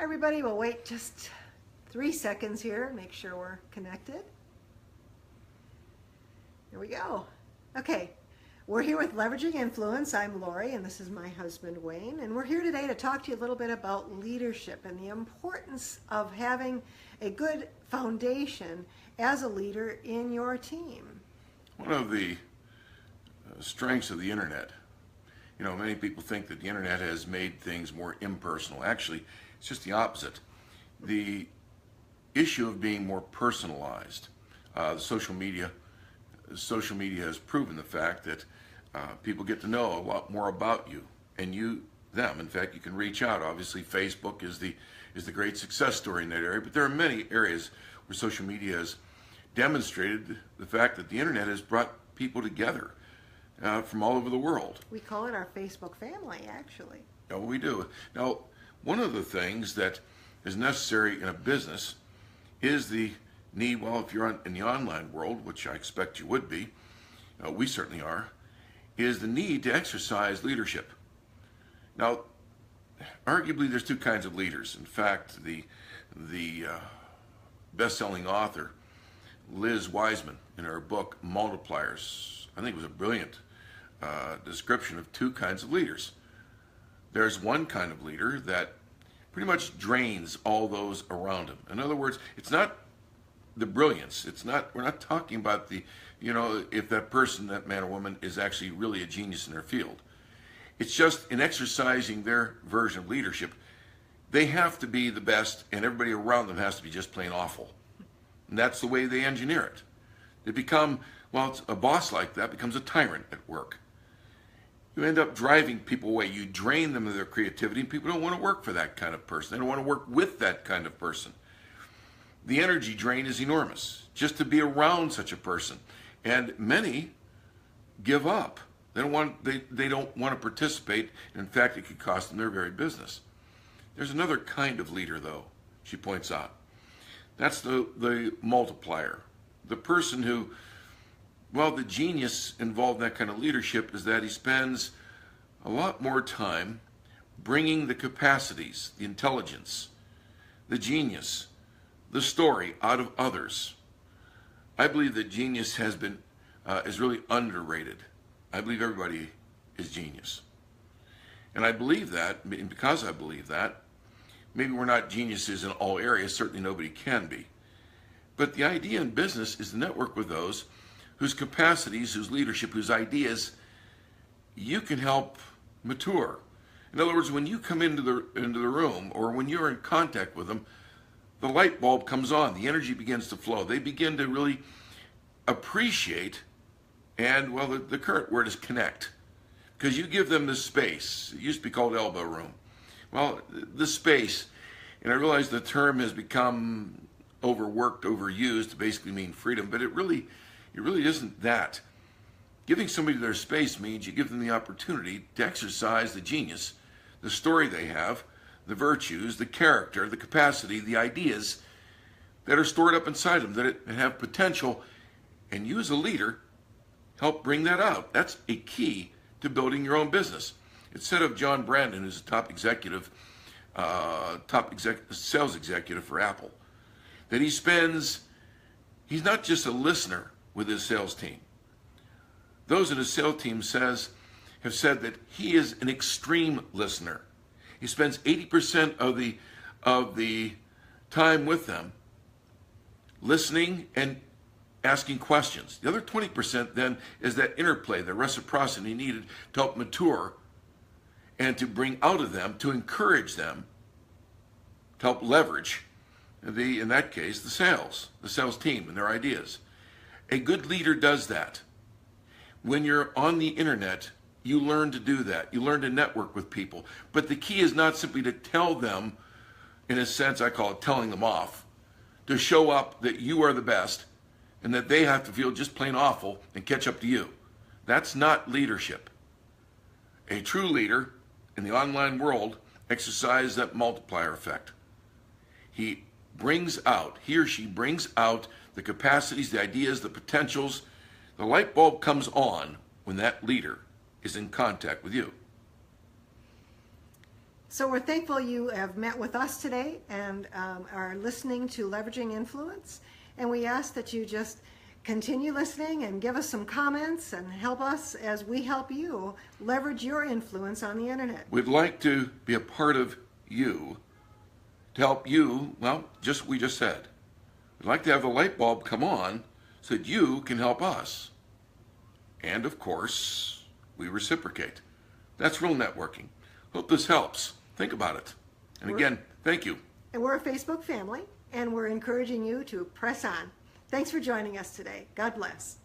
Everybody, we'll wait just 3 seconds here, make sure we're connected. There we go. Okay, we're here with Leveraging Influence. I'm Lori, and this is my husband, Wayne, and we're here today to talk to you a little bit about leadership and the importance of having a good foundation as a leader in your team. One of the strengths of the internet, many people think that the internet has made things more impersonal. Actually, it's just the opposite. The issue of being more personalized. Social media has proven the fact that people get to know a lot more about you and you them. In fact, you can reach out. Obviously, Facebook is the great success story in that area, but there are many areas where social media has demonstrated the fact that the internet has brought people together from all over the world. We call it our Facebook family, actually. Oh, we do. Now, one of the things that is necessary in a business is the need, well, if you're in the online world, which I expect you would be, we certainly are, is the need to exercise leadership. Now, arguably there's two kinds of leaders. In fact, the best-selling author, Liz Wiseman, in her book Multipliers, I think it was a brilliant description of two kinds of leaders. There's one kind of leader that pretty much drains all those around him. In other words, it's not the brilliance. We're not talking about if that person, that man or woman, is actually really a genius in their field. It's just in exercising their version of leadership, they have to be the best and everybody around them has to be just plain awful. And that's the way they engineer it. They become, it's a boss like that becomes a tyrant at work. You end up driving people away. You drain them of their creativity, and people don't want to work for that kind of person. They don't want to work with that kind of person. The energy drain is enormous just to be around such a person. And many give up. They don't want to participate. In fact, it could cost them their very business. There's another kind of leader, though, she points out. That's the multiplier. The person who, the genius involved in that kind of leadership is that he spends a lot more time bringing the capacities, the intelligence, the genius, the story out of others. I believe that genius is really underrated. I believe everybody is genius. And I believe that, and because I believe that, maybe we're not geniuses in all areas, certainly nobody can be. But the idea in business is to network with those whose capacities, whose leadership, whose ideas you can help mature. In other words, when you come into the room or when you're in contact with them, the light bulb comes on, the energy begins to flow. They begin to really appreciate, and the current word is connect, because you give them this space. It used to be called elbow room. The space, and I realize the term has become overworked, overused to basically mean freedom, but it really isn't that. Giving somebody their space means you give them the opportunity to exercise the genius, the story they have, the virtues, the character, the capacity, the ideas that are stored up inside them, that have potential, and you as a leader help bring that out. That's a key to building your own business. It's said of John Brandon, who's a top sales executive for Apple, that he's not just a listener with his sales team. Those in his sales team have said that he is an extreme listener. He spends 80% of the time with them listening and asking questions. The other 20% then is that interplay, the reciprocity needed to help mature and to bring out of them, to encourage them, to help leverage in that case, the sales team and their ideas. A good leader does that. When you're on the internet, you learn to do that. You learn to network with people. But the key is not simply to tell them, in a sense I call it telling them off, to show up that you are the best and that they have to feel just plain awful and catch up to you. That's not leadership. A true leader in the online world exercises that multiplier effect. He or she brings out the capacities, the ideas, the potentials. The light bulb comes on when that leader is in contact with you. So we're thankful you have met with us today and are listening to Leveraging Influence. And we ask that you just continue listening and give us some comments and help us as we help you leverage your influence on the internet. We'd like to be a part of you to help you, well, we just said. We'd like to have the light bulb come on so that you can help us. And of course, we reciprocate. That's real networking. Hope this helps. Think about it. And again, thank you. And we're a Facebook family, and we're encouraging you to press on. Thanks for joining us today. God bless.